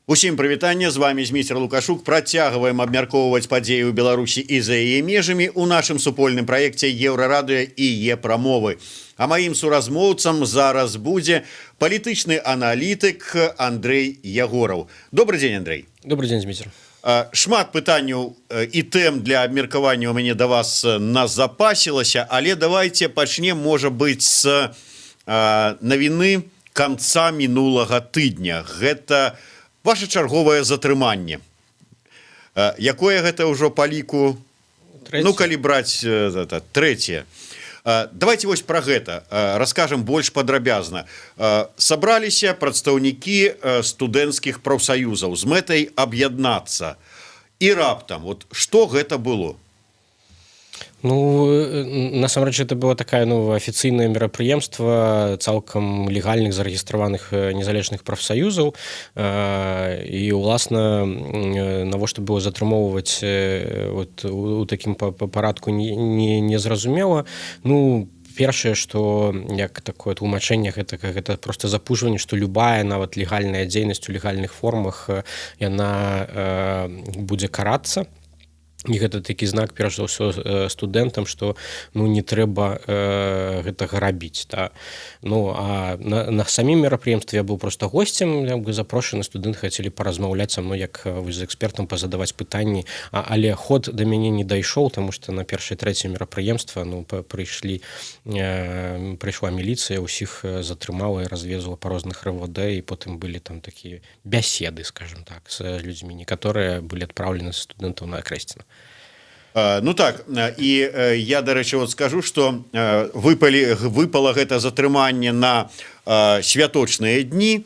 Усім прывітанне, з вами Зміцер Лукашук. Працягваем абмяркоўваць падзеі ў Беларусі і за яе межамі ў нашым супольным праекце Еўрарадыё і Е-прамовы. А маім суразмоўцам зараз будзе палітычны аналітык Андрэй Ягораў. Добрый дзень, Андрэй. Добрый дзень, Зміцер. Шмат пытанняў і тэм для абмеркавання ў мяне да вас назапасілася, але давайте пачнем, можа быць, з навіны канца мінулага тыдня. Гэта ваше чарговае затрыманне. Якое гэта ўжо па ліку? Ну, калі браць трэцяе. Давайте вось пра гэта раскажам больш падрабязна. Сабраліся прадстаўнікі студэнцкіх прафсаюзаў з мэтай аб'яднацца. І раптам, вот што гэта было? Ну, насамрэч, это было такое афіцыйнае мерапрыемства цалкам легальных зарэгістраваных незалежных прафсаюзаў. І, уласна, навошта было затрымоўваць у такім парадку незразумела. Ну, першае, што як такое тлумачэнне, гэта проста запужванне, што любая нават легальная дзейнасць у легальных формах, яна будзе карацца. І гэта такі знак, перш за ўсё, студэнтам, што не трэба гэтага рабіць. Ну, а на самім мерапрыемстве я быў проста госцем, запрошаны, студэнты хацелі паразмаўляць са мной, як з экспертам пазадаваць пытанні, але ход да мяне не дайшоў, таму што на першае-трэцяе мерапрыемства прыйшла міліцыя, усіх затрымала і развезла па розных РВД, і потым былі там такія бяседы, скажем так, з людзьмі. Некаторыя былі адпраўлены з студэнтаў на Акрэсціна. Ну так, і я, дарэчы, вот скажу, што выпала гэта затрыманне на святочныя дні.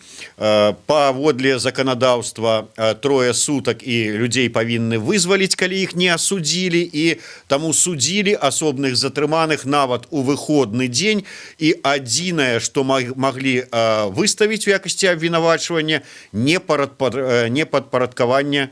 Паводле заканадаўства 3 сутак і людзей павінны вызваліць, калі іх не асудзілі, і таму судзілі асобных затрыманых нават у выходны дзень, і адзінае, што маглі выставіць у якасці абвінавачвання, не падпарадкаванне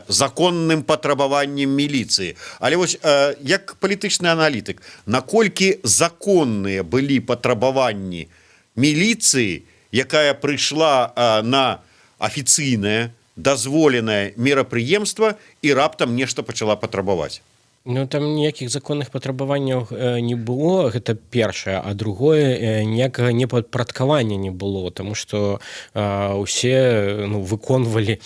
законным патрабаваннем міліцыі. Але вось, як палітычны аналітык, наколькі законныя былі патрабаванні міліцыі, якая прыйшла на афіцыйнае, дазволенае мерапрыемства і раптам нешта пачала патрабаваць? Ну, там ніякіх законных патрабаванняў не было, гэта першае, а другое, ніякага непадпарадкавання не было, таму што усе выконвалі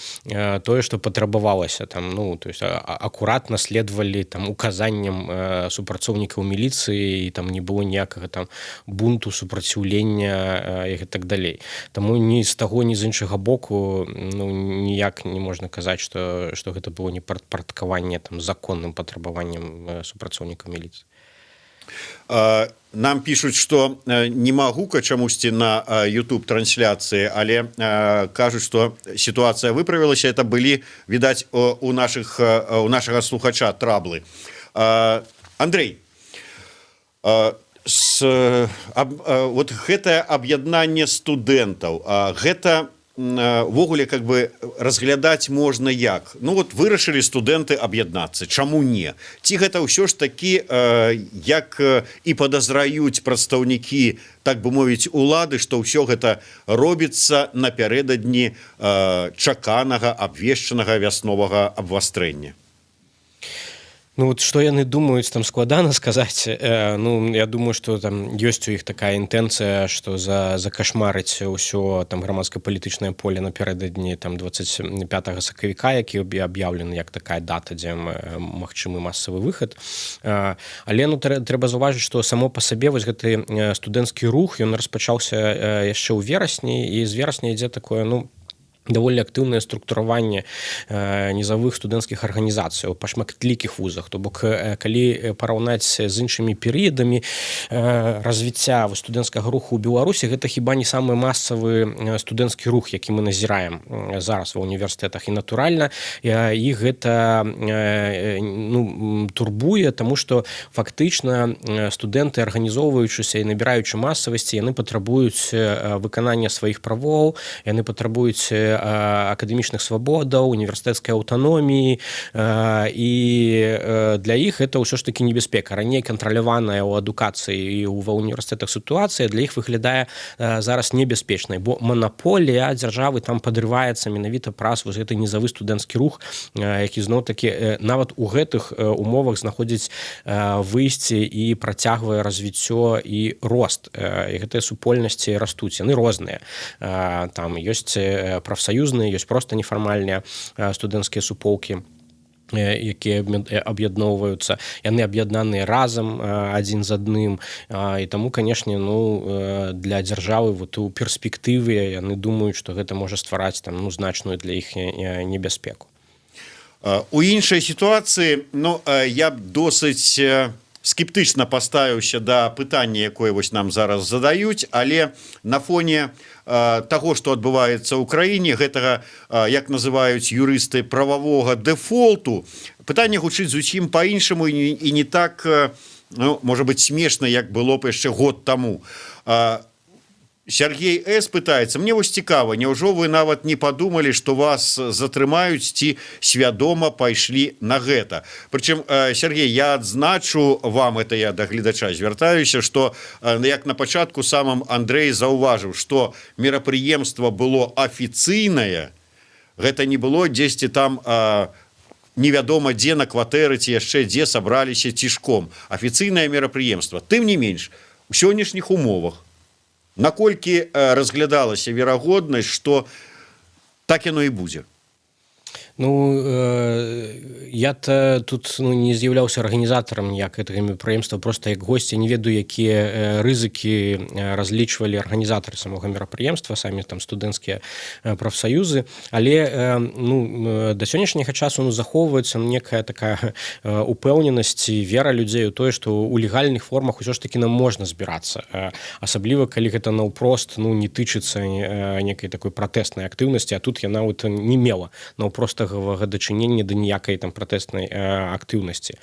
тое, што патрабавалася, там, то есть акуратна следвалі там указанням супрацоўнікаў міліцыі, і там не было ніякага там бунту, супраціўлення і так далей. Таму ні з таго, ні з іншага боку ніяк не можна казаць, што гэта было непадпарадкаванне там законным патрабаванням супрацоўнікаў міліцыі. Нам пишут, что не магу-ка чамусьці на YouTube-трансляцыі, але кажуць, што сітуацыя выправілася. Это былі, відаць, у нашага слухача траблы. Андрэй, вот гэтае аб'яднанне студэнтаў, гэта ввогуле как бы разглядаць можна як? Ну вот вырашылі студэнты аб'яднацца, чаму не? Ці гэта ўсё ж такі, як і падазраюць прадстаўнікі, так бы мовіць, улады, што ўсё гэта робіцца напярэдадні чаканага, абвешчанага вясновага абвастрэння? Ну, вот што яны думаюць, там складана сказаць. Я думаю, што там ёсць у іх такая інтэнцыя, што закашмарыць ўсё там грамадска-палітычнае поле напярэдадні там 25 сакавіка, які аб'яўлены як такая дата, дзе магчымы масавы выхад. Але трэба заўважыць, што само па сабе вось гэты студэнцкі рух, ён распачаўся яшчэ ў верасні, і з верасня ідзе такое, даволі актыўнае структураванне нізавых студэнцкіх арганізацый па шматлікіх вузах. То бок, калі параўнаць з іншымі перыядамі развіцця студэнцкага руху ў Беларусі, гэта хіба не самы масавы студэнцкі рух, які мы назіраем зараз ва універсітэтах. І натуральна, і гэта турбуе, таму што фактычна студэнты, арганізоўваючыся і набіраючы масавасці, яны патрабуюць выканання сваіх правоў, яны патрабуюць акадэмічных свабодаў, універсітэцкай аўтаноміі, і для іх это ўсё ж такі небяспека. Раней кантраляваная ў адукацыі і ва універсітэтах сітуацыя для іх выглядае зараз небяспечнай, бо манаполія дзяржавы там падрываецца менавіта праз вось гэты нізавы студэнцкі рух, які зноў-такі нават у гэтых умовах знаходзіць выйсце і працягвае развіццё і рост. І гэтыя супольнасці растуць, яны розныя. Там ёсць прафсаюзныя, ёсць проста нефармальныя студэнцкія суполкі, якія аб'ядноўваюцца, яны аб'яднаныя разам адзін з адным, і таму, канешне, для дзяржавы вот у перспектыве яны думаюць, што гэта можа ствараць там значную для іх небяспеку. У іншай сітуацыі я б досыць скептычна паставіўся да пытання, якое вось нам зараз задаюць, але на фоне таго, што адбываецца ў краіне, гэтага, як называюць юрысты, прававога дэфолту, пытанне гучыць зусім па-іншаму і не так, можа быць, смешна, як было б яшчэ год таму. Сергей С. пытаецца, мне вось цікава, няўжо вы нават не падумалі, што вас затрымаюць ці свядома пайшлі на гэта? Прычым, Сергей, я адзначу вам, это я да гледача звяртаюся, што як на пачатку самым Андрэй заўважыў, што мерапрыемства было афіцыйнае, гэта не было дзесьці там невядома дзе на кватэры ці яшчэ дзе сабраліся цішком. Афіцыйнае мерапрыемства. Тым не менш, у сённяшніх умовах наколькі разглядалася верагоднасць, што так яно і будзе? Я тут не з'яўляўся арганізатарам ніяк гэтага мерапрыемства, проста як госці не ведаю, якія рызыкі разлічвалі арганізатары самога мерапрыемства, самі там студэнцкія прафсаюзы, але да сённяшняга часу захоўваецца некая такая упэўненасць і вера людзей у тое, што ў легальных формах усё ж такі нам можна збірацца, асабліва калі гэта наўпрост не тычыцца некай такой пратэснай актыўнасці, а тут яна не мела наўпрост дачынення да ніякай там пратэснай актыўнасці.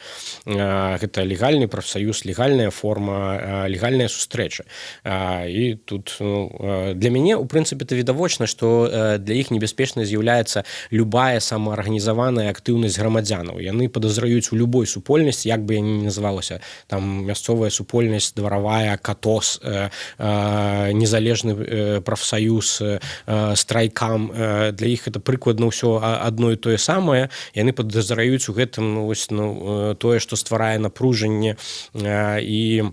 Гэта легальны прафсаюз, легальная форма, легальная сустрэча. І тут для мяне, у прынцыпе, это відавочна, што для іх небяспечнай з'яўляецца любая самаарганізаваная актыўнасць грамадзянаў. Яны падазраюць у любой супольнасці, як бы яна ні называлася, там мясцовая супольнасць, дваравая, катос, незалежны прафсаюз, страйкам. Для іх это прыкладна ўсё адно і тое самае, яны падазраюць у гэтым тое, што стварае напружанне і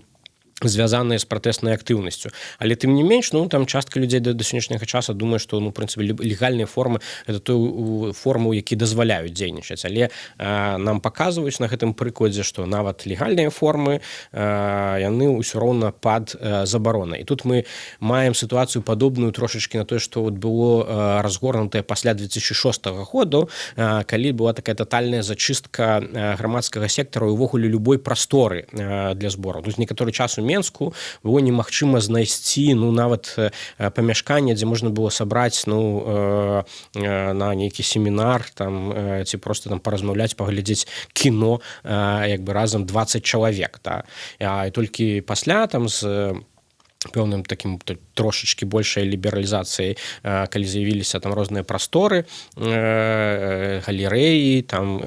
звязаныя з пратэснай актыўнасцю. Але тым не менш, там частка людзей да сённяшняга часу думае, што, у прынцыпе, легальныя формы – это той формы, які дазваляюць дзейнічаць. Але нам паказваюць на гэтым прыкладзе, што нават легальныя формы, яны ўсё роўна пад забаронай. І тут мы маем сітуацыю падобную трошачкі на тое, што было разгорнутае пасля 2006 году, калі была такая татальная зачыстка грамадскага сектара і ўвогуле любой прасторы для збору. Тут некаторы час у Менску было немагчыма знайсці нават памяшканне, дзе можна было сабраць на нейкі семінар там, ці проста там паразмаўляць, паглядзець кіно як бы разам 20 чалавек. І толькі пасля там з пэўным такім трошачкі большай лібералізацыяй, калі з'явіліся там розныя прасторы, галерэі, там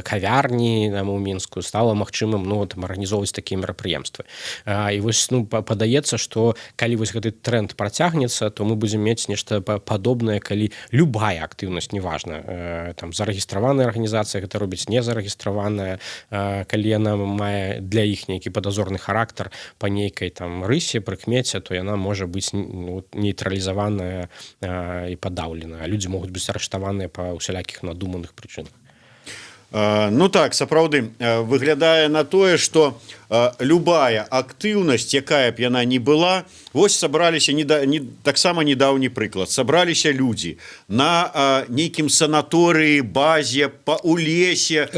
кавярні у Мінску, стала магчымым арганізоўваць такія мерапрыемствы. І вось падаецца, што калі вось гэты тренд працягнецца, то мы будзем мець нешта падобнае, калі любая актыўнасць, неважна, там зарэгістраваная арганізацыя гэта робіць, не зарэгістраваная, калі яна мае для іх нейкі падазорны характар па нейкай там рысе, прыкмеце, то яна можа быць нейтралізаваная і падаўлена. Людзі могуць быць арыштаваныя па ўсялякіх надуманых прычынах. Так, сапраўды, выглядае на тое, што любая актыўнасць, якая б яна ні была, вось сабраліся, таксама недаўні прыклад, сабраліся людзі на нейкім санаторыі, базе, у лесе,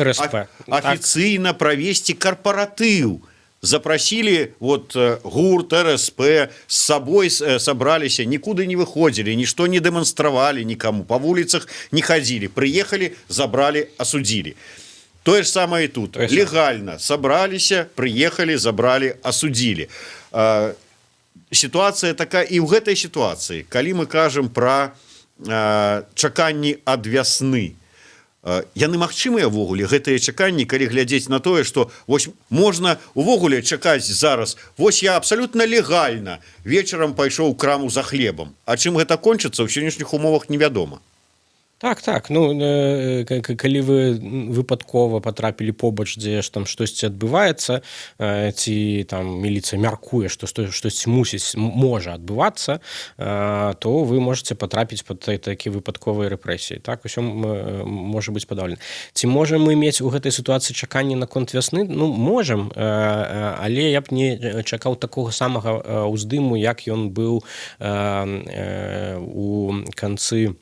афіцыйна правесці карпаратыў. Запросили гурт, РСП, с собой собрались, никуда не выходили, ничто не демонстрировали никому, по улицах не ходили, приехали, забрали, осудили. То же самое и тут. Легально собрались, приехали, забрали, осудили. Ситуация такая, и в этой ситуации, коли мы кажем про чаканні ад вясны яны магчымыя ўвогуле гэтыя чаканні, калі глядзець на тое, што вось можна увогуле чакаць зараз, вось я абсалютна легальна вечарам пайшоў у краму за хлебам, а чым гэта кончыцца ў сённяшніх умовах невядома. Так, ну калі вы выпадкова патрапілі побач, дзе ж там штосьці адбываецца, ці там міліцыя мяркуе, што штосьці можа адбывацца, то вы можете патрапіць пад такі выпадковыя рэпрэсіі. Так, усё можа быць падаўлена. Ці можам мы мець у гэтай сітуацыі чаканні наконт вясны? Ну, можам, але я б не чакаў такога самага ўздыму, як ён быў у канцы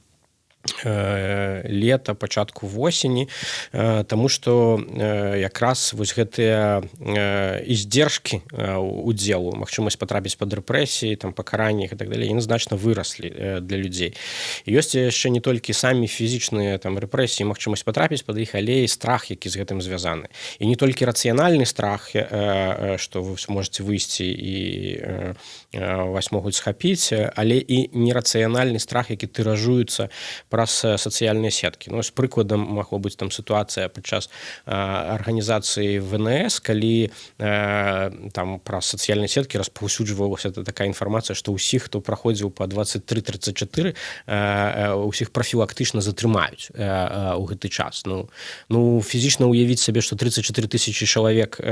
лета, пачатку восені, таму што якраз вось гэтыя издержкі удзелу, магчымасць патрапіць пад рэпрэсіі, там пакаранні і так далей, яны значна выраслі для людзей. І ёсць яшчэ не толькі самі фізічныя там рэпрэсіі, магчымасць патрапіць пад іх, але і страх, які з гэтым звязаны. І не толькі рацыянальны страх, што вы можете выйсці і вас могуць схапіць, але і нерацыянальны страх, які тыражуецца праз сацыяльныя сеткі. Ну, з прыкладам магло быць там сітуацыя падчас арганізацыі ВНС, калі там праз сацыяльныя сеткі распаўсюджвалася такая інфармацыя, што ўсіх, хто праходзіў па 23-34, ўсіх прафілактычна затрымаюць у гэты час. Ну фізічна ўявіць сабе, што 34 тысячи чалавек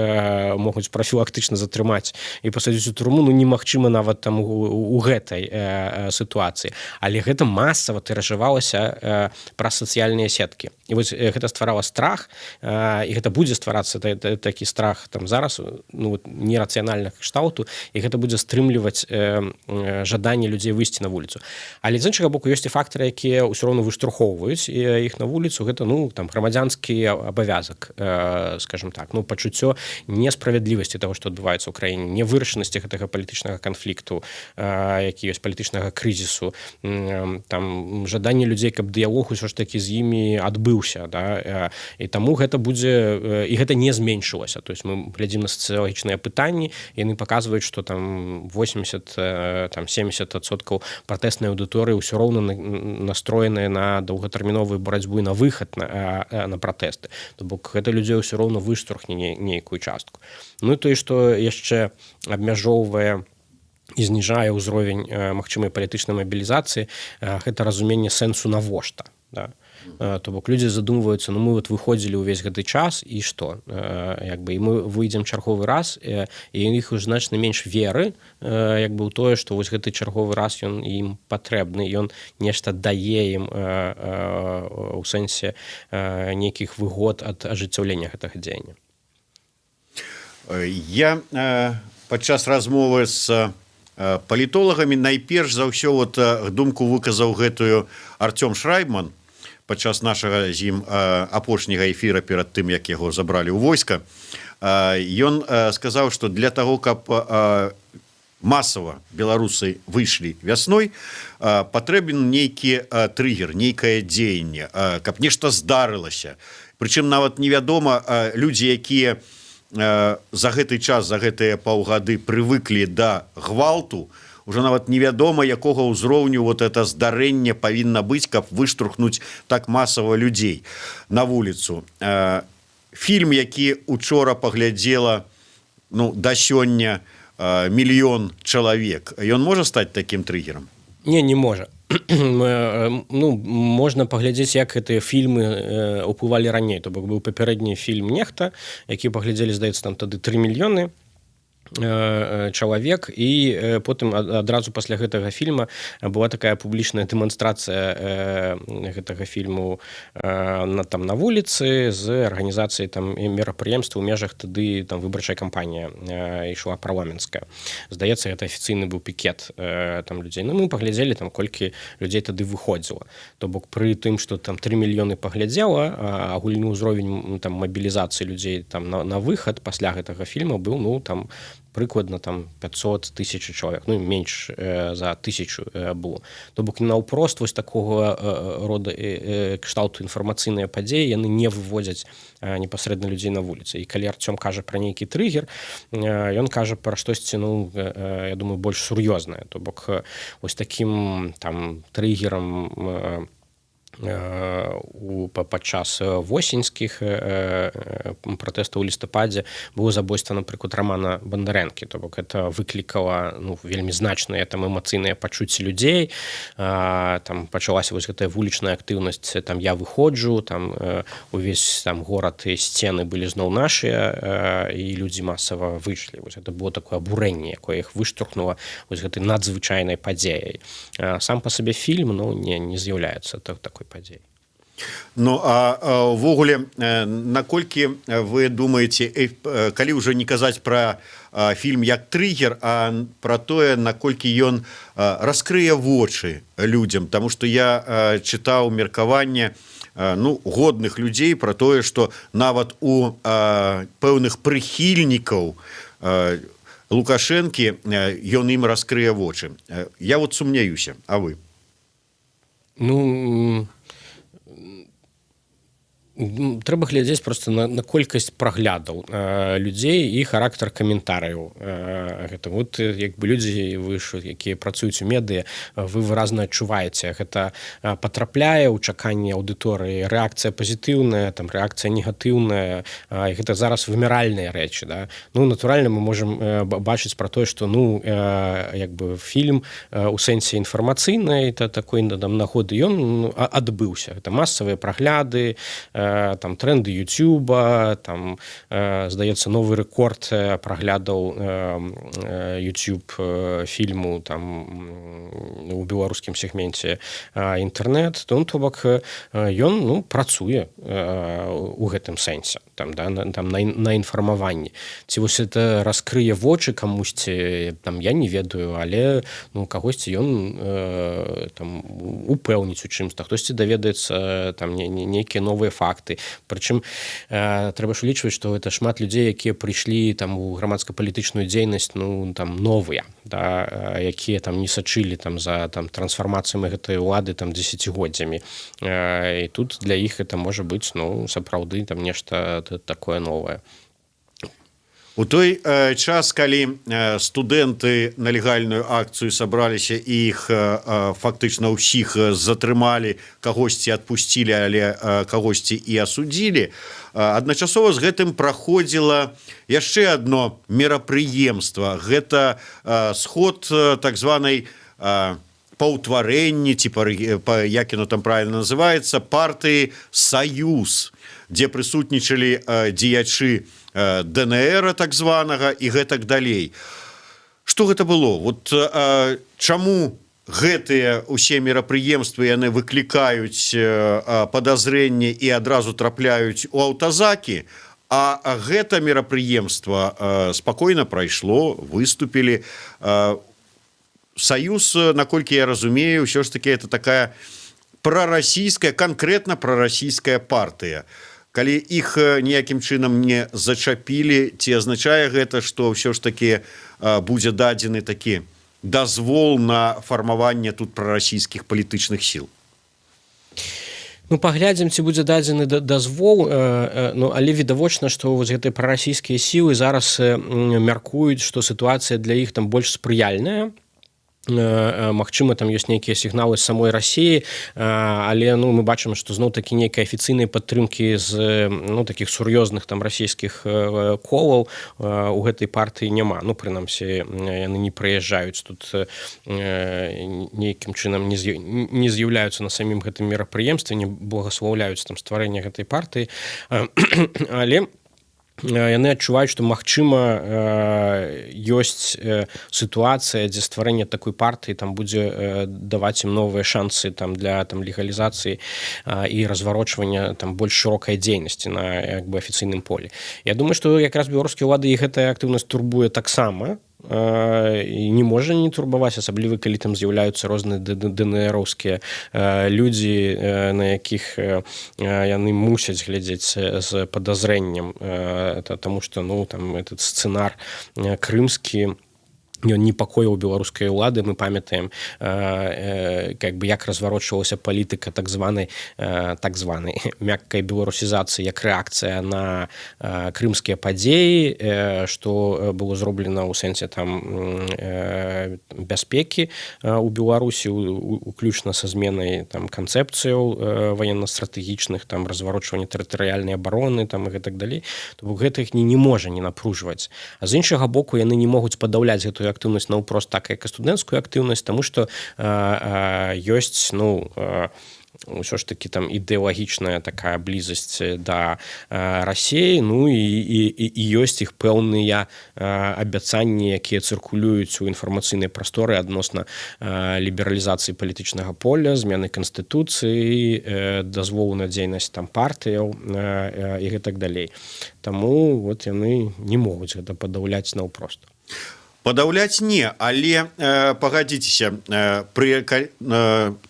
могуць прафілактычна затрымаць і пасадзіць у турму, ну немагчыма нават там у гэтай сітуацыі. Але гэта масава тыражавалася праз сацыяльныя сеткі. І вось гэта стварала страх, і гэта будзе стварацца такі страх там зараз, ну, нерацыянальных кшталту, і гэта будзе стрымліваць жаданне людзей выйсці на вуліцу. Але з іншага боку ёсць і фактары, якія ўсё роўна выштурхоўваюць іх на вуліцу. Гэта, ну, там грамадзянскі абавязак, скажем так, ну, пачуццё несправядлівасці таго, што адбываецца ў краіне, нявырашанасці гэтага палітычнага канфлікту, які ёсць палітычнага крызісу, там жаданне людзей, каб дыялог усё ж такі з імі адбыўся, да? І таму гэта будзе, і гэта не зменшылася. То есть мы глядзім на сацыялагічныя пытанні, яны паказваюць, што там 80-70% пратэснай аўдыторыі ўсё роўна настроеныя на доўгатэрміновую барацьбу і на выхад на пратэсты. То бок гэта людзей ўсё роўна выштурхне нейкую частку. Ну і тое, што яшчэ абмяжоўвае і зніжае ўзровень магчымай палітычнай мабілізацыі, гэта разуменне сэнсу навошта. Да? То бок людзі задумваюцца, ну мы вот выходзілі ўвесь гэты час, і што? Як бы, і мы выйдзем чарговы раз, і іх už значна менш веры як бы, у тое, што вось гэты чарговы раз ён ім патрэбны, ён нешта дае ім у сэнсе нейкіх выгод ад ажыццяўлення гэтага дзеяння. Я падчас размовы з палітолагамі найперш за ўсё вот думку выказаў гэтую Артём Шрайбман падчас нашага з ім апошняга эфіра перад тым, як яго забралі ў войска. Ён сказаў, што для таго, каб масава беларусы выйшлі вясной, патрэбен нейкі трыгер, нейкае дзеянне, каб нешта здарылася. Прычым нават невядома, людзі, якія за гэты час, за гэтыя паўгады прывыклі да гвалту, уже нават невядома, якога ўзроўню вот это здарэнне павінна быць, каб выштурхнуць так масава людзей на вуліцу. Фільм, які учора паглядзела, ну, да сёння 1 мільён чалавек, ён можа стаць такім трыгерам? Не можа. Ну, можна паглядзець, як гэтыя фільмы ўплывалі раней. То бок быў папярэдні фільм «Нехта», які паглядзелі, здаецца, там тады 3 мільёны чалавек, і потым адразу пасля гэтага фільма была такая публічная дэманстрацыя гэтага фільму там на вуліцы з арганізацыяй там мерапрыемства ў межах тады там выбарчая кампанія ішла парламенцкая. Здаецца, гэта афіцыйны быў пікет там людзей. Ну, мы паглядзелі там, колькі людзей тады выходзіла. То бок пры тым, што там 3 мільёны паглядзела, агульны ўзровень там мабілізацыі людзей там на выхад пасля гэтага фільма быў, ну, там прыкладна там 500 тысяч чалавек, ну менш за 1000 было. То бок наўпрост вось такого рода кшталту інфармацыйныя падзеі яны не выводзяць непасрэдна людзей на вуліцы. І калі Арцём кажа пра нейкі трыгер, ён кажа пра штосьці, ну я думаю, больш сур'ёзнае. То бок вось такім там трыгерам падчас восеньскіх пратэстаў у лістападзе было забойства, напрыклад, Рамана Бандарэнкі. То бок это выклікала вельмі значныя там эмацыйныя пачуцці людзей. Там пачалася вось гэтая вулічная актыўнасць, там я выходжу, там увесь там горад і сцены былі зноў нашыя, і людзі масава выйшлі. Вось это было такое абурэнне, якое іх выштурхнула вось гэтай надзвычайнай падзеяй. Сам па сабе фільм не з'яўляецца такой падзеяй. Ну а ўвогуле, наколькі вы думаеце, калі ўжо не казаць пра фільм як трыгер, а пра тое, наколькі ён раскрые вочы людзям, таму што я чытаў меркаванне годных людзей пра тое, што нават у пэўных прыхільнікаў Лукашэнкі ён ім раскрые вочы. Я вот сумняюся, а вы? Трэба глядзець просто на колькасць праглядаў людзей і характар каментарыяў. Гэта вот як бы людзі, якія працуюць у медыа, вы выразна адчуваеце, гэта патрапляе ў чаканні аўдыторыі, рэакцыя пазітыўная, там рэакцыя негатыўная, і гэта зараз выміральныя рэчы, да? Натуральна, мы можам бачыць пра тое, што як бы фільм у сэнсе інфармацыйнай такой нагоды ён адбыўся. Гэта масавыя прагляды, там тренды Ютуба, там здаецца новы рэкорд праглядаў YouTube фільму там у беларускім сегменце інтэрнэт. То бок ён працуе у гэтым сэнсе там на інфармаванні. Ці вось это раскрые вочы камусьці, там я не ведаю, але кагосьці ён там упэўніць у чымсьці, хтосьці даведаецца там нейкія новыя факты. Прычым трэба ж улічваць, што гэта шмат людзей, якія прыйшлі там у грамадска-палітычную дзейнасць там новыя, да, якія там не сачылі там за там трансфармацыямі гэтай улады там дзесяцігоддзямі. І тут для іх гэта можа быць сапраўды там нешта такое новае. У той час, калі студэнты на легальную акцыю сабраліся і іх фактычна ўсіх затрымалі, кагосьці адпусцілі, але кагосьці і асудзілі, адначасова з гэтым праходзіла яшчэ адно мерапрыемства. Гэта сход так званай паўтварэнні, ці як яно там правильно называецца, партыі «Саюз», дзе прысутнічалі дзеячы ДНР так званага і гэтак далей. Што гэта было? Вот чаму гэтыя ўсе мерапрыемствы яны выклікаюць падазрэнне і адразу трапляюць у аўтазакі, а гэта мерапрыемства спакойна прайшло, выступілі. Саюз, наколькі я разумею, ўсё ж таки это такая прарасійская, канкрэтна прарасійская партыя. Калі іх ніякім чынам не зачапілі, ці азначае гэта, што ўсё ж такі будзе дадзены такі дазвол на фармаванне тут прарасійскіх палітычных сіл? Паглядзім, ці будзе дадзены дазвол, але відавочна, што вось гэтыя прарасійскія сілы зараз мяркуюць, што сітуацыя для іх там больш спрыяльная. Магчыма, там ёсць нейкія сігналы з самой Расіі, але мы бачым, што зноў-такі нейкай афіцыйнай падтрымкі з такіх сур'ёзных там расійскіх колаў у гэтай партыі няма. Прынамсі, яны не прыязджаюць тут, нейкім чынам не з'яўляюцца на самім гэтым мерапрыемстве, не благаслаўляюць там стварэнне гэтай партыі, але яны адчуваюць, што магчыма ёсць сітуацыя, дзе стварэнне такой партыі там будзе даваць ім новыя шансы там для там легалізацыі і разварочвання там больш шырокай дзейнасці на як бы афіцыйным полі. Я думаю, што якраз беларускія ўлады і гэтая актыўнасць турбуе таксама, і не можа не турбаваць, асабліва калі там з'яўляюцца розныя ДНРаўскія людзі, на якіх яны мусяць глядзець з падазрэннем, таму што ну там этот сцэнар крымскі ён непакоіў беларускай улады. Мы памятаем как бы як разварочвалася палітыка так званай мяккай беларусізацыі як рэакцыя на крымскія падзеі, што было зроблена ў сэнсе там бяспекі ў Беларусі, уключна са зменай там канцэпцыяў ваенна-стратэгічных, там разварочвання тэрытарыяльнай абароны там і гэтак далей. То бок гэта іх не можа не напружваць. А з іншага боку яны не могуць падаўляць гэтую актыўнасць наўпрост так, як і студэнцкую актыўнасць, таму што ёсць ну ўсё ж такі там ідэалагічная такая блізасць да Расіі, ну і ёсць іх пэўныя абяцанні, якія цыркулююць у інфармацыйнай прасторы адносна лібералізацыі палітычнага поля, змены канстытуцыі, дазволу на дзейнасць там партыяў і гэтак далей. Таму вот яны не могуць гэта падаўляць наўпрост. Падаўляць не, але пагадзіцеся,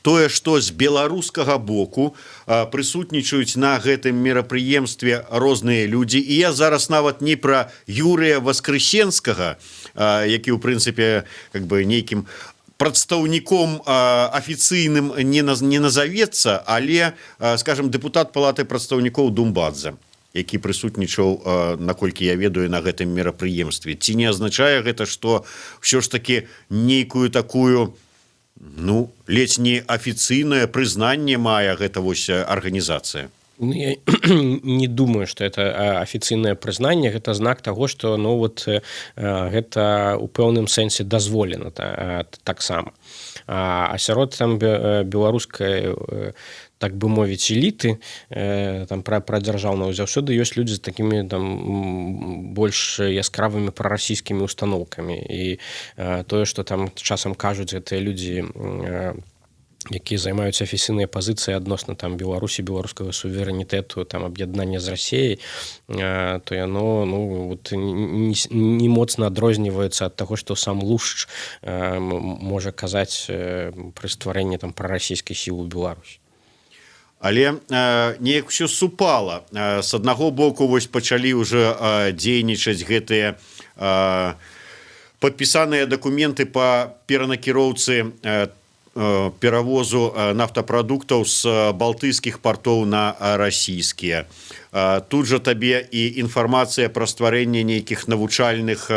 тое, што з беларускага боку прысутнічаюць на гэтым мерапрыемстве розныя людзі, і я зараз нават не пра Юрыя Васкрэсенскага, які ў прынцыпе как бы нейкім прадстаўніком афіцыйным не назавецца, але, скажем, дэпутат палаты прадстаўнікоў Думбадзе, які прысутнічаў, наколькі я ведаю, на гэтым мерапрыемстве. Ці не азначае гэта, што ўсё ж такі нейкую такую, ну, ледзь не афіцыйнае прызнанне мае гэта вось арганізацыя? Ну, я не думаю, што это афіцыйнае прызнанне, гэта знак таго, што ну, вот, гэта ў пэўным сэнсе дазволена таксама. А сярод там беларускай так бы мовіць эліты там пра дзяржаўную заўсёды ёсць людзі з такімі там больш яскравымі прарасійскімі установкамі, і тое, што там часам кажуць гэтыя людзі, якія займаюць афіцыйныя пазіцыі адносна там Беларусі, беларускага суверэнітэту, там аб'яднання з Расіяй, то яно ну вот не моцна адрозніваецца ад таго, што сам Лушч можа казаць пры стварэнні там прарасійскай сілы ў Беларусі. Але неяк усё супала. З аднаго боку вось пачалі ўжо дзейнічаць гэтыя падпісаныя дакументы па перанакіроўцы перавозу нафтапрадуктаў з балтыйскіх партоў на расійскія. Тут жа табе і інфармацыя пра стварэнне нейкіх навучальных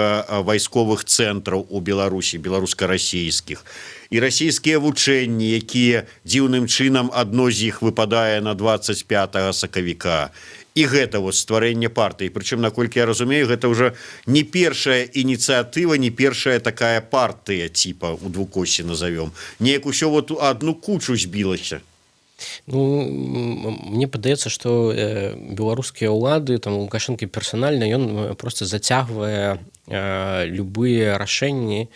вайсковых цэнтраў у Беларусі, беларуска-расійскіх. І расійскія вучэнні, якія дзіўным чынам адно з іх выпадае на 25 сакавіка. І гэта вот стварэнне партыі. Прычым, наколькі я разумею, гэта ўжо не першая ініцыятыва, не першая такая партыя, типа, у двукосці назовём. Неяк усё вот адну кучу збілася. Ну, мне падаецца, што беларускія ўлады, там Лукашэнкі персанальна, ён просто зацягвае любыя рашэнні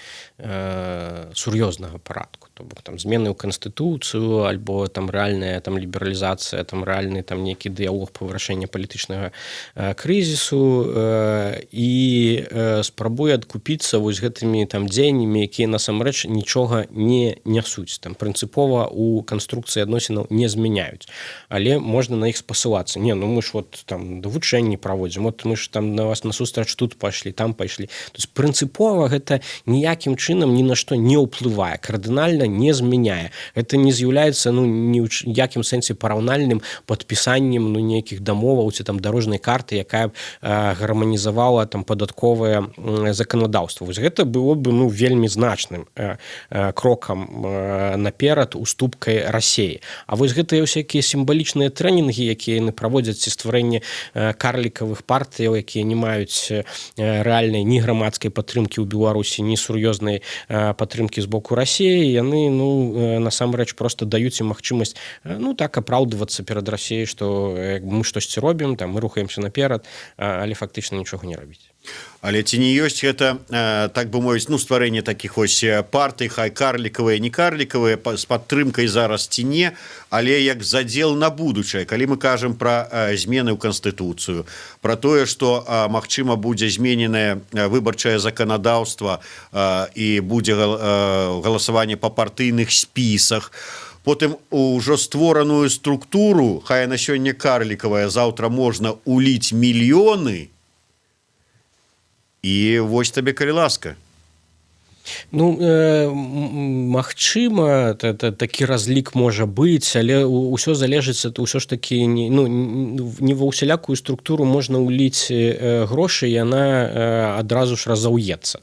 сур'ёзнага парадку. То бок там змены ў канстытуцыю альбо там рэальная там лібералізацыя, там рэальны там нейкі дыялог па вырашэнні палітычнага крызісу і спрабуе адкупіцца вось гэтымі там дзеяннямі, якія насамрэч нічога не нясуць. Там прынцыпова ў канструкцыі адносінаў не змяняюць. Але можна на іх спасылацца. Не, ну мы ж вот там вучэнні праводзім. Вот мы ж там на вас насустрач тут пайшлі, там пайшлі. То есть прынцыпова гэта ніякім чынам ні на што не ўплывае, кардынальна не змяняе. Это не з'яўляецца ну ні ў якім сэнсе параўнальным падпісаннем ну нейкіх дамоваў ці там дарожнай карты, якая гарманізавала там падатковае заканадаўства. Вось гэта было бы ну вельмі значным крокам наперад уступкай Расіі. А вось гэтыя ўсякія сімвалічныя трэнінгі, якія яны праводзяць ці стварэнне карлікавых партыяў, якія не маюць рэальнай ні грамадскай падтрымкі ў Беларусі, ні сур'ёзнай падтрымкі з боку Расіі, яны ну насамрэч просто даюць ім магчымасць ну так апраўдвацца перад Расіяй, што мы штосьці робім, там мы рухаемся наперад, але фактычна нічога не рабіць. Але ці не ёсць гэта, так бы мовіць, ну, стварэнне такіх ось партый, хай карлікавыя, не карлікавыя, з падтрымкай зараз ці не, але як задзел на будучае. Калі мы кажам пра змены ў Канстытуцыю, пра тое, што, магчыма, будзе змененае выбарчае заканадаўства і будзе галасаванне па партыйных спісах, потым ужо створаную структуру, хай на сёння карлікавая, заўтра можна уліць мільёны, і вось табе, калі ласка. Ну, магчыма, такі разлік можа быць, але ўсё залежыць, ўсё ж такі не ва ўсялякую структуру можна ўліць грошы, яна адразу ж разаўецца.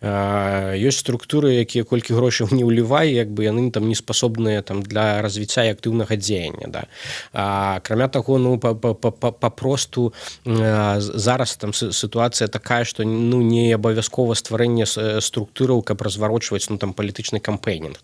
Ёсць структуры, якія колькі грошай не ўлівай, як бы яны там не спасобныя для развіцця і актыўнага дзеяння. Акрамя таго, папросту зараз там сітуацыя такая, што не абавязкова стварэнне структуры, каб разварочваць палітычны кампэйнінг,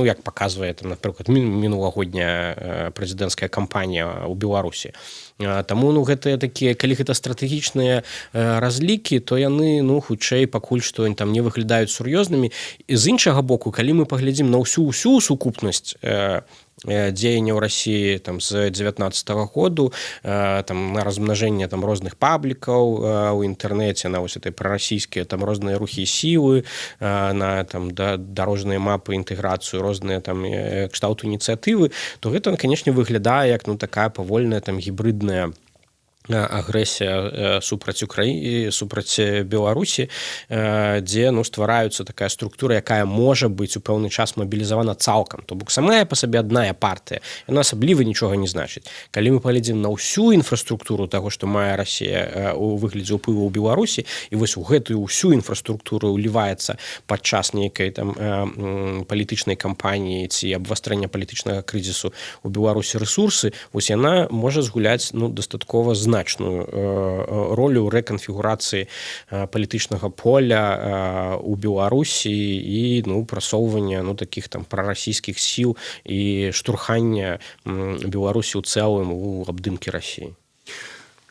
як паказвае, напрыклад, мінулагодняя прэзідэнцкая кампанія ў Беларусі. Таму гэтыя такія, калі гэта стратэгічныя разлікі, то яны хутчэй пакуль што там не выглядаюць сур'ёзнымі. З іншага боку, калі мы паглядзім на ўсю сукупнасць дзеянняў Расіі з 19-го году, на размнажэнне розных паблікаў у інтэрнэце, на вось этой прарасійскія розныя рухі і сілы, на дарожныя мапы, інтэграцыю, розныя кшталту ініцыятывы, то гэта, канечне, выглядае як такая павольная гібридная агрэсія супраць Беларусі, дзе ствараюцца такая структура, якая можа быць у пэўны час мабілізавана цалкам. То бок самая па сабе адная партыя, яна асабліва нічога не значыць. Калі мы паглядзім на ўсю інфраструктуру таго, што мае Расія у выглядзе ўплыву ў Беларусі, і вось у гэтую ўсю інфраструктуру ўліваецца падчас нейкай палітычнай кампаніі ці абвастрэння палітычнага крызісу ў Беларусі рэсурсы, вось яна можа згуляць дастаткова значную ролю ў рэканфігурацыі палітычнага поля ў Беларусі і прасоўвання такіх прарасійскіх сіл і штурхання Беларусі ў цэлым у абдымкі Расіі.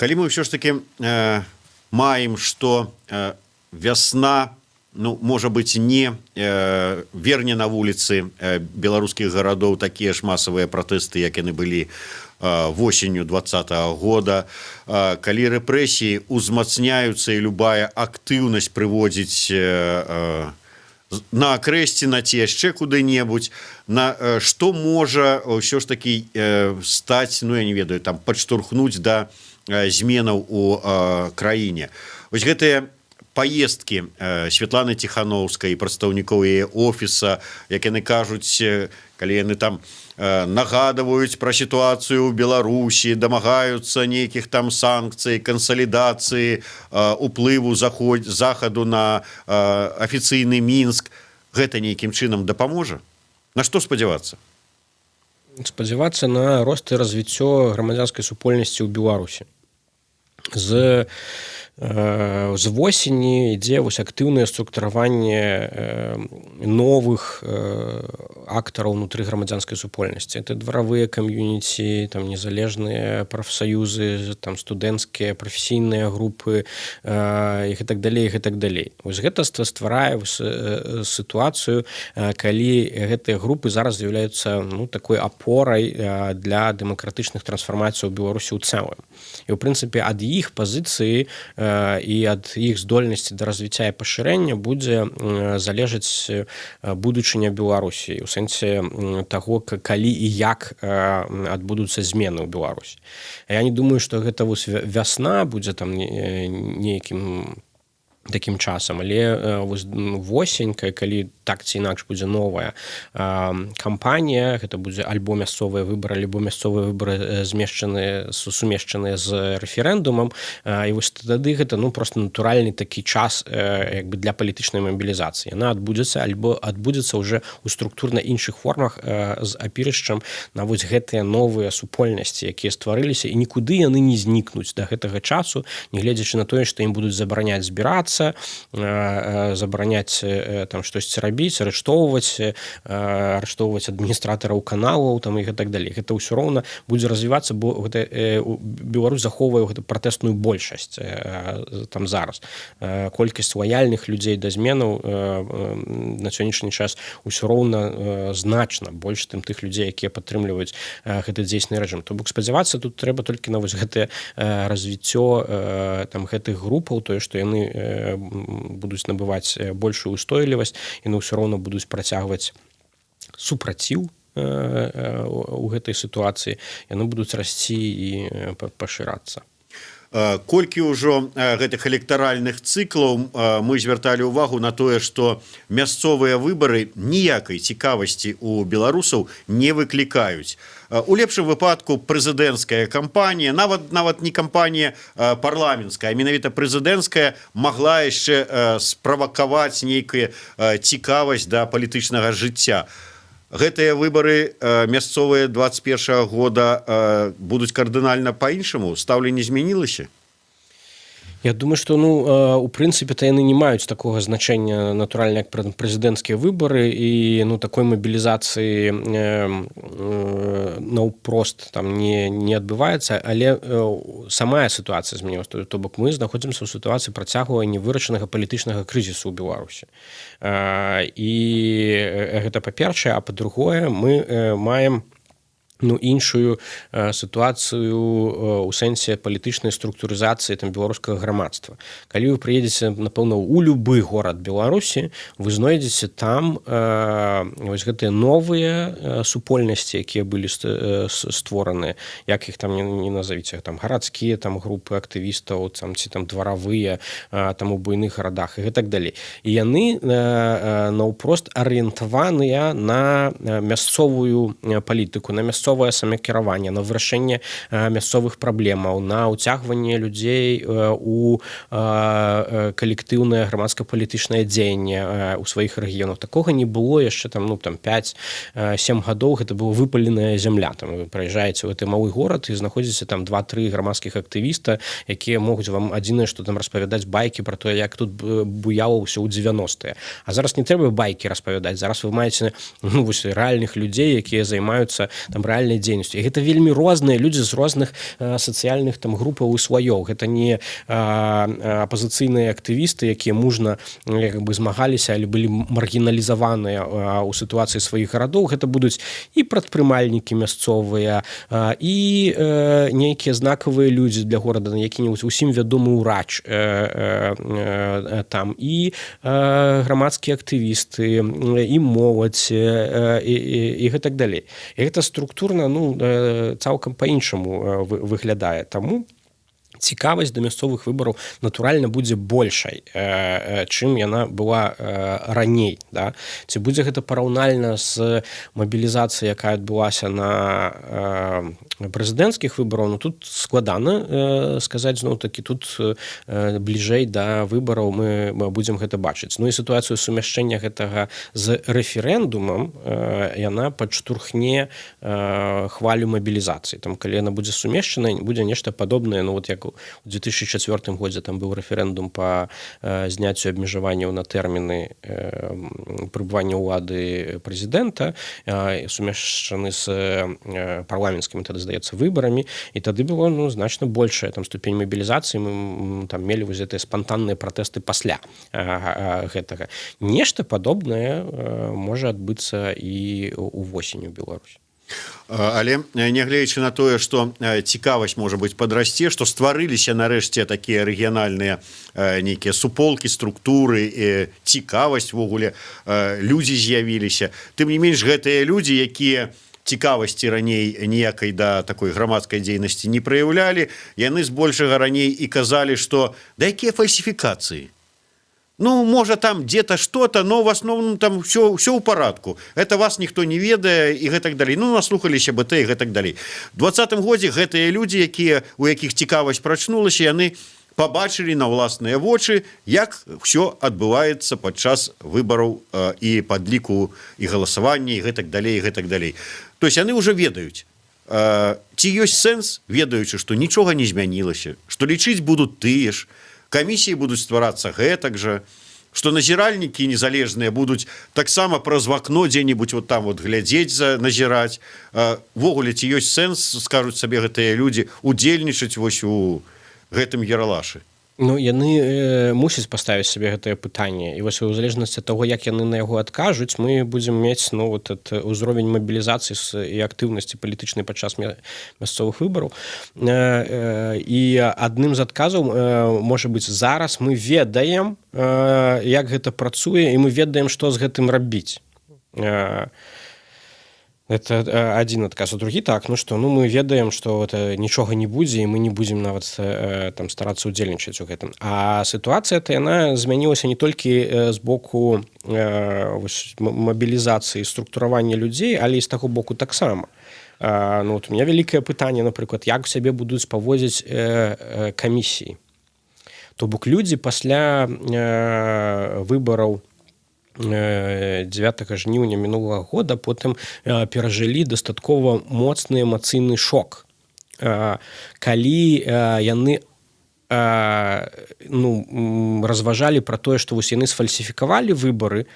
Калі мы ўсё ж такі маем, што вясна, можа быць, не верне на вуліцы беларускіх гарадоў такія ж масавыя пратэсты, як яны былі восенню 20-го года, калі рэпрэсіі узмацняюцца і любая актыўнасць прыводзіць на акрэсці, на ці яшчэ куды-небудзь, на што можа ўсё ж такі стаць, я не ведаю, падштурхнуць да зменаў у краіне. Вось гэтыя паездкі Святланы Ціхановскай, прадстаўнікоў яе офіса, як яны кажуць, калі яны нагадваюць пра сітуацыю ў Беларусі, дамагаюцца нейкіх санкцый, кансалідацыі, уплыву захаду на афіцыйны Мінск, гэта нейкім чынам дапаможа? На што спадзявацца? Спадзявацца на рост і развіццё грамадзянскай супольнасці ў Беларусі. З восені ідзе актыўнае структураванне новых актараў унутры грамадзянскай супольнасці. Это дваравыя кам'юніці, незалежныя прафсаюзы, студэнцкія, прафесійныя групы і так далей. Вось гэта стварае сітуацыю, калі гэтыя групы зараз з'яўляюцца такой апорай для дэмакратычных трансфармацый у Беларусі ў цэлым. І, ў прынцыпе, ад іх пазіцыі і ад іх здольнасці да развіцця і пашырэння будзе залежаць будучыня Беларусі у сэнсе таго, калі і як адбудуцца змены ў Беларусі. Я не думаю, што гэта вясна будзе нейкім такім часам, але восень, калі так ці інакш будзе новая кампанія, гэта будзе альбо мясцовыя выбары, альбо мясцовыя выбары сумешчаныя з рэферэндумам, і вось тады гэта проста натуральны такі час для палітычнай мабілізацыі. Яна адбудзецца альбо адбудзецца ўжо ў структурна іншых формах з апірышчам на вось гэтыя новыя супольнасці, якія стварыліся, і нікуды яны не знікнуць да гэтага часу, нягледзячы на тое, што ім будуць забараняць збірацца, збірацца, забараняць там штосьці рабіць, арыштоўваць адміністратараў каналаў там і так далей. Гэта ўсё роўна будзе развівацца, бо гэта Беларусь захоўвае гэту пратэсную большасць там зараз. Колькасць лаяльных людзей да зменаў на сённяшні час ўсё роўна значна больш, тым тых людзей, якія падтрымліваюць гэты дзейсны рэжым. То бок спадзявацца тут трэба толькі на вось гэтае развіццё там гэтых групаў, тое, што яны будуць набываць большую устойлівасць, яны ўсё роўна будуць працягваць супраціў у гэтай сітуацыі, яны будуць расці і пашырацца. Колькі ўжо гэтых электаральных цыклаў мы звярталі ўвагу на тое, што мясцовыя выбары ніякай цікавасці ў беларусаў не выклікаюць. У лепшым выпадку прэзідэнцкая кампанія, нават не кампанія парламенцкая, а менавіта прэзідэнцкая магла яшчэ справакаваць нейкую цікавасць да палітычнага жыцця. Гэтыя выбары мясцовыя 21 года будуць кардынальна па-іншаму? Стаўленне змянілася? Я думаю, што у прынцыпе-то яны не маюць такога значэння, натуральна, як прэзідэнцкія выбары, і такой мабілізацыі наўпрост там не адбываецца, але самая сітуацыя змянілася. То бок мы знаходзімся ў сітуацыі працягвання вырашанага палітычнага крызісу ў Беларусі. І гэта па-першае, а па-другое, мы маем іншую сітуацыю ў сэнсе палітычнай структурызацыі там беларускага грамадства. Калі вы прыедзеце, напэўна, у любы горад Беларусі, вы знойдзеце там вось гэтыя новыя супольнасці, якія былі створаныя, як іх там не назавіце, там гарадскія там групы актывістаў, там ці там дваравыя там у буйных гарадах і гэтак далей. І яны наўпрост арыентаваныя на мясцовую палітыку, на мясцовую самакіраванне, на вырашэнне мясцовых праблемаў, на ўцягванне людзей у калектыўнае грамадска-палітычнае дзеянне ў сваіх рэгіёнах. Такога не было яшчэ там 5-7 гадоў, гэта была выпаленая зямля. Там вы прыязджаеце ў гэты малы горад і знаходзіце там 2-3 грамадскіх актывіста, якія могуць вам адзінае, што там распавядаць байкі пра тое, як тут буяла ўсё ў 90-е. А зараз не трэба байкі распавядаць. Зараз вы маеце рэальных людзей, якія займаюцца там рэальнай дзейнасцю. І гэта вельмі розныя людзі з розных сацыяльных там групаў і слаёў. Гэта не апазіцыйныя актывісты, якія мужна змагаліся, але былі маргіналізаваныя ў сітуацыі сваіх гарадоў. Гэта будуць і прадпрымальнікі мясцовыя, і нейкія знакавыя людзі для горада, які-небудзь усім вядомы ўрач там, і грамадскія актывісты, і моладзь, і гэтак далей. І гэта структурна цалкам па-іншаму выглядае. Таму цікавасць да мясцовых выбараў натуральна будзе большай, чым яна была раней. Да? Ці будзе гэта параўнальна з мабілізацыяй, якая адбылася на прэзідэнцкіх выбараў, тут складана сказаць, зноў-такі тут бліжэй да выбараў мы будзем гэта бачыць. І сітуацыю сумяшчэння гэтага з рэферэндумам яна падштурхне хвалю мабілізацыі. Там, калі яна будзе сумешчана, будзе нешта падобнае, як у 2004 годзе там быў рэферэндум па зняццю абмежаванняў на тэрміны прыбывання ўлады прэзідэнта, сумешчаны з парламенцкімі, тады, здаецца, выбарамі, і тады было значна большая там ступень мабілізацыі, мы там мелі вось гэтыя спантанныя пратэсты пасля гэтага. Нешта падобнае можа адбыцца і ўвосень у Беларусі. Але нягледзячы на тое, што цікавасць можа быць падрасце, што стварыліся нарэшце такія рэгіянальныя нейкія суполкі, структуры, цікавасць ввогуле, людзі з'явіліся. Тым не менш, гэтыя людзі, якія цікавасці раней ніякай да такой грамадскай дзейнасці не праяўлялі, яны збольшага раней і казалі, што да якія фальсіфікацыі? Можа, там где-то что-то, но в основном там все ў парадку. Это вас ніхто не ведае і гэтак далей. Наслухаліся БТ і гэтак далей. У 2020 годзе гэтыя людзі, у якіх цікавасць прачнулася, яны пабачылі на ўласныя вочы, як ўсё адбываецца падчас выбараў і падліку і галасавання і гэтак далей, і гэтак далей. То есть яны ўжо ведаюць. Ці ёсць сэнс, ведаючы, што нічога не змянілася, што лічыць будуць тыя ж, камісіі будуць стварацца гэтак жа, што назіральнікі незалежныя будуць таксама праз вакно дзе-нибудь вот там вот глядзець, назіраць. Ввогуле, ці ёсць сэнс, скажуць сабе гэтыя людзі, удзельнічаць вось у гэтым ералашы? Ну, яны мусяць паставіць сабе гэтае пытанне. І вось у залежнасці ад таго, як яны на яго адкажуць, мы будзем мець вот узровень мабілізацыі і актыўнасці палітычнай падчас мясцовых выбараў. І адным з адказаў можа быць, зараз мы ведаем, як гэта працуе, і мы ведаем, што з гэтым рабіць. Это один адказ. А другі так, мы ведаем, што нічога не будзе, і мы не будзем нават там старацца ўдзельнічаць у гэтым. А сітуацыя-то яна змянілася не толькі з боку мабілізацыі, структуравання людзей, але і з таго боку таксама. У меня вялікае пытанне, напрыклад, як сябе будуць паводзіць камісіі. То бок людзі пасля выбараў 9 жніўня мінулага года потым перажылі дастаткова моцны эмацыйны шок, калі яны разважалі пра тое, што вось яны сфальсіфікавалі выбары,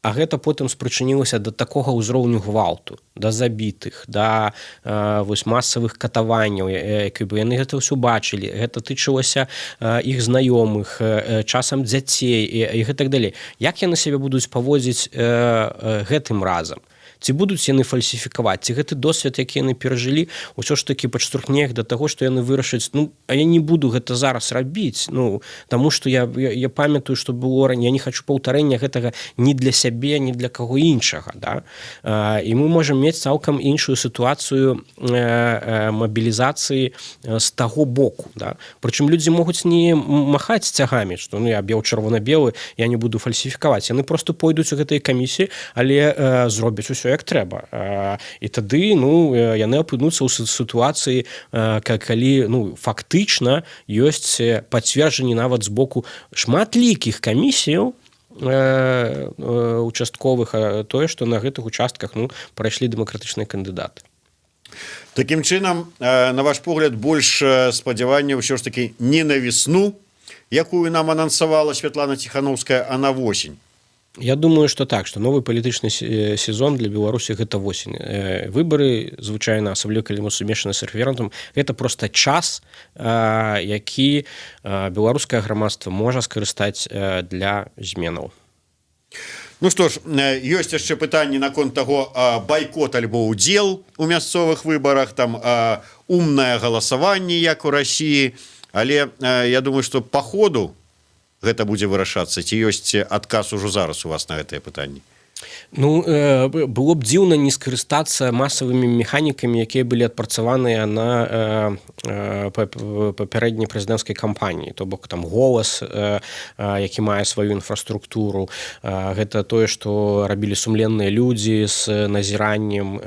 а гэта потым спрычынілася да такога ўзроўню гвалту, да забітых, да вось масавых катаванняў, яны гэта ўсё бачылі, гэта тычылася іх знаёмых, часам дзяцей і гэтак далей. Як яны сябе будуць паводзіць гэтым разам? Ці будуць яны фальсіфікаваць, ці гэты досвед, які яны перажылі, усё ж такі падштурхне іх да таго, што яны вырашаць, а я не буду гэта зараз рабіць, таму што я памятаю, што было раней, я не хачу паўтарэння гэтага ні для сябе, ні для каго іншага. Да? І мы можам мець цалкам іншую сітуацыю мабілізацыі з таго боку. Да? Прычым людзі могуць не махаць цягамі, што я бел чырвона-белы, я не буду фальсіфікаваць. Яны проста пойдуць у гэтай камісіі, але зробяць усё як трэба. І тады яны апынуцца ў сітуацыі, калі фактычна ёсць пацверджанне нават з боку шматлікіх камісіяў участковых тое, што на гэтых участках прайшлі дэмакратычныя кандыдаты. Такім чынам, на ваш погляд, больш спадзявання ўсё ж такі не на весну, якую нам анансавала Святлана Ціхановская, а на восень. Я думаю, што так, што новы палітычны сезон для Беларусі гэта восень. Выбары, звычайна, асабліва калі мы сумешаны з рэферэндумам, гэта проста час, які беларускае грамадства можа скарыстаць для зменаў. Ну што ж, ёсць яшчэ пытанні наконт таго, байкот альбо ўдзел у мясцовых выбарах, там умнае галасаванне, як у Расіі, але я думаю, што па ходу гэта будзе вырашацца, ці ёсць адказ ужо зараз у вас на гэтыя пытанні? Было б дзіўна не скарыстацца масавымі механікамі, якія былі адпрацаваныя на папярэдняй прэзідэнцкай кампаніі, то бок там голас, які мае сваю інфраструктуру, гэта тое, што рабілі сумленныя людзі з назіраннем,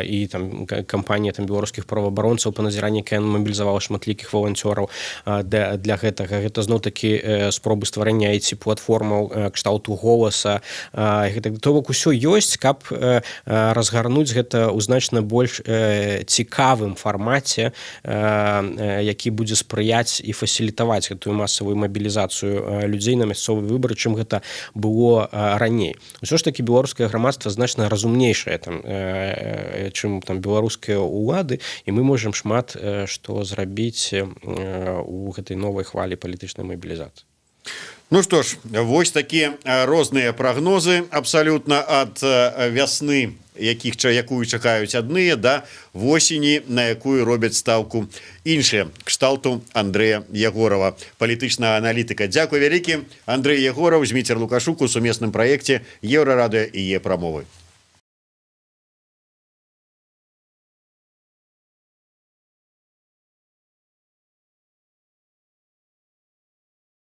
і там кампанія беларускіх праваабаронцаў па назіранні, якая мабілізавала шматлікіх валанцёраў для гэтага. Гэта зноў-такі спробы стварэння IT-платформаў кшталту голаса, то бок усё ёсць, каб разгарнуць гэта ў значна больш цікавым фармаце, які будзе спрыяць і фасілітаваць гэтую масавую мабілізацыю людзей на мясцовыя выбары, чым гэта было раней. Усё ж такі беларускае грамадства значна разумнейшае, чым беларускія ўлады, і мы можам шмат што зрабіць у гэтай новай хвалі палітычнай мабілізацыі. Ну што ж, вось такія розныя прагнозы абсалютна ад вясны, якую чакаюць адныя, да восені, на якую робяць стаўку іншыя. Кшталту Андрэя Ягорова, палітычнага аналітыка. Дзякуй вялікі. Андрэй Ягораў, Зміцер Лукашук у сумесным праекце Еўрарадыё і Е-прамовы.